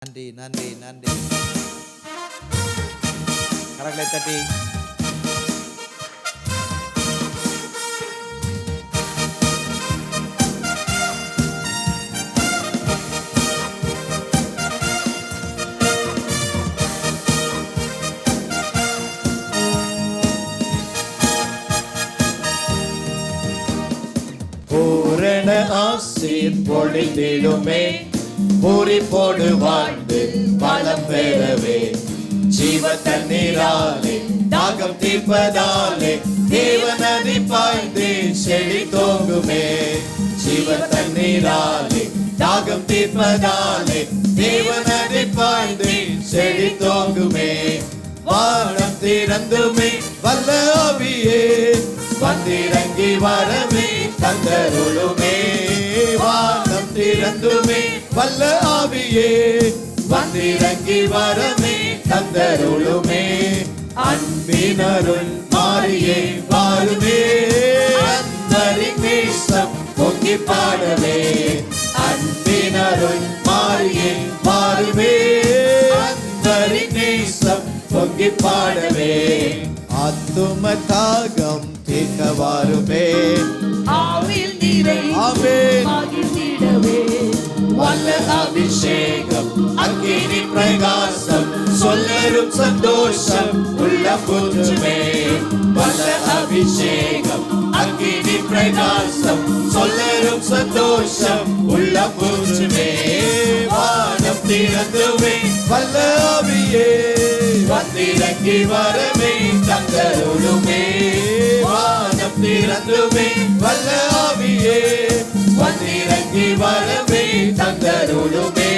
நன்றி நன்றி நன்றி. கரங்களை தட்டி பூரண ஆசீர் பொழிந்திடுமே, பூரிப்போடு வாழ்ந்து வளம் பெறவே, ஜீவ தண்ணீராலே தாகம் தீர்ப்பதாலே தேவநதி பாய்ந்து செழி தோங்குமே. ஜீவ தண்ணீராலே தாகம் தீர்ப்பதாலே தேவநதி பாய்ந்து செழி தோங்குமே. வானம் திறந்துமே வல்ல ஆவியே, வந்திறங்கி வரவே தந்தருளுமே. வானம் திறந்துமே வல்ல ஆவியே, வந்திறங்கி வரவே தந்தருளுமே. அன்பினருள் மாறியே வாருமே, அன்பரின் நேசம் பொங்கி பாடவே. அன்பினருள் மாறியே வாருமே, அன்பரின் நேசம் பொங்கி பாடவே. ஆத்தும தாகம் தீர்க்க வாருமே, ஆவில் நீரை மகிழ்ந்திடவே. வல்ல அபிஷேகம் அக்கினி பிரகாசம் சொல்லரும் சந்தோஷம் உள்ள புற்றுமே. வல்ல அபிஷேகம் அக்கினி பிரகாசம் சொல்லரும் சந்தோஷம் உள்ள புற்றுமே. வானம் திறந்துமே வல்ல ஆவியே, வந்திறங்கி வரவே தந்தருளுமே. வானம் திறந்துமே வல்ல ஆவியே, வந்திறங்கி வரவே தந்தருளுமே.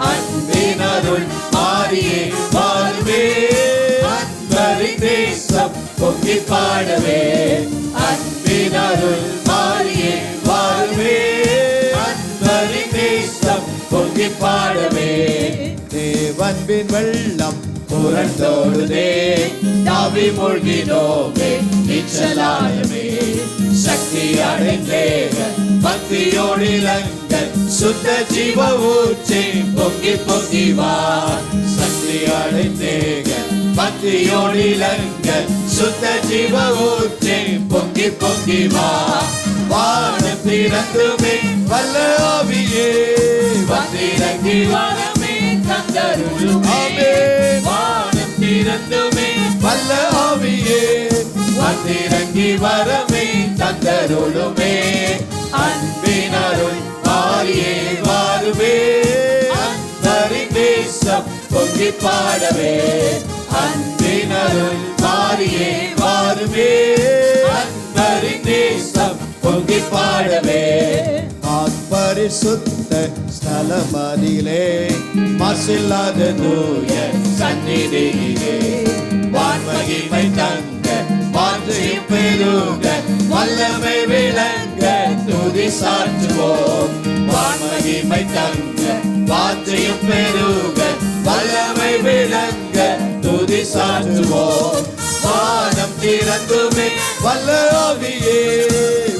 அன்பினருள் மாறியே வாருமே, அன்பரின் தேசம் பொங்கி பாடவே. அன்பினருள் மாறியே வாருமே, அன்பரின் தேசம் பொங்கி பாடவே. தேவன்பின் வெள்ளம் புரண்டோடுதே, தாவி மூழ்கினோமே நிச்சலாயமே. சக்தி அடைந்தேக பக்தியோடு இறங்க, சுத்த ஜீவ ஊற்றி பொங்கி பொங்கி வா. சக்தி அடைந்தேக பக்தியோடு இறங்க, சுத்த ஜீவ ஊற்றி பொங்கி பொங்கி வா. வானம் திறந்துமே வல்ல ஆவியே, வந்திறங்கி வரமே தந்தருளுமே. வானம் திறந்துமே வல்ல ஆவியே, வந்திறங்கி வரமே தந்தருளுமே. அன்பினருள் மாறியே வாருமே, அன்பரின் தேசம் பொங்கி பாடவே. அன்பினருள் மாறியே வாருமே, அன்பரின் தேசம் பொங்கி பாடவே. பரிசுத்த ஸ்தலமதிலே மாசில்லாத தூய சந்நிதியிலே, வான்மகிமை தங்க வாஞ்சையும் பெருக வல்லமை விளங்க துதி சாற்றுவோம். வான்மகிமை தங்க வாஞ்சையும் பெருக வல்லமை விளங்க துதி சாற்றுவோம். வானம் திறந்துமே வல்ல ஆவியே,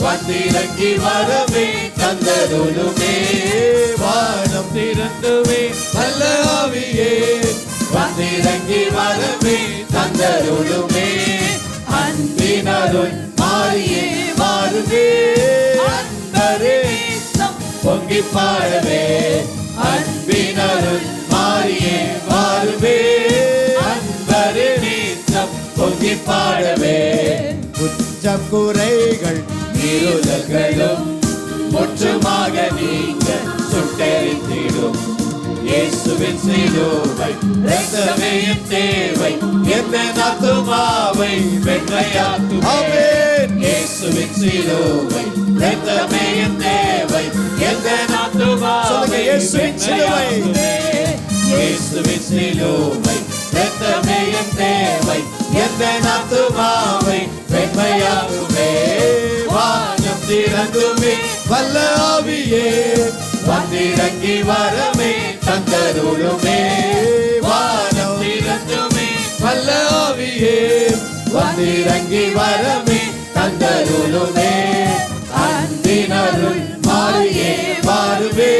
வந்திறங்கி வரவே தந்தருளுமே. வானம் திறந்துமே வல்ல ஆவியே, வந்திறங்கி வரவே தந்தருளுமே. அன்பினருள் மாறியே வாருமே, அன்பரே பொங்கி பாடவே. அன்பினருள் மாறியே வாருமே, அன்பரே நேசம் பொங்கி பாடவே. குற்றம் குறைகள் இருதல்களும் முற்றுமாக நீங்க சுட்டெரித்திடும். இயேசுவின் சிலுவை இரத்தமே என் தேவை, எந்த ஆத்துமாவை வெண்மையாக்குமே. இயேசுவின் சிலுவை இரத்தமே என் தேவை, எந்த ஆத்துமாவை வெண்மையாக்குமே. இயேசுவின் சிலுவை இரத்தமே என் தேவை, எந்த ஆத்துமாவை வெண்மையாக்குமே. வானம் திறந்துமே வல்ல ஆவியே, வந்திறங்கி வரமே தந்தருளுமே. வானம் திறந்துமே வல்ல ஆவியே, வந்திறங்கி வரமே தந்தருளுமே. அன்பினருள் மாறியே வாருமே,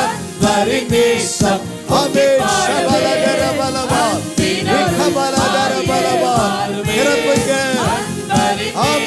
அன்பரின் நேசம் ஆமென்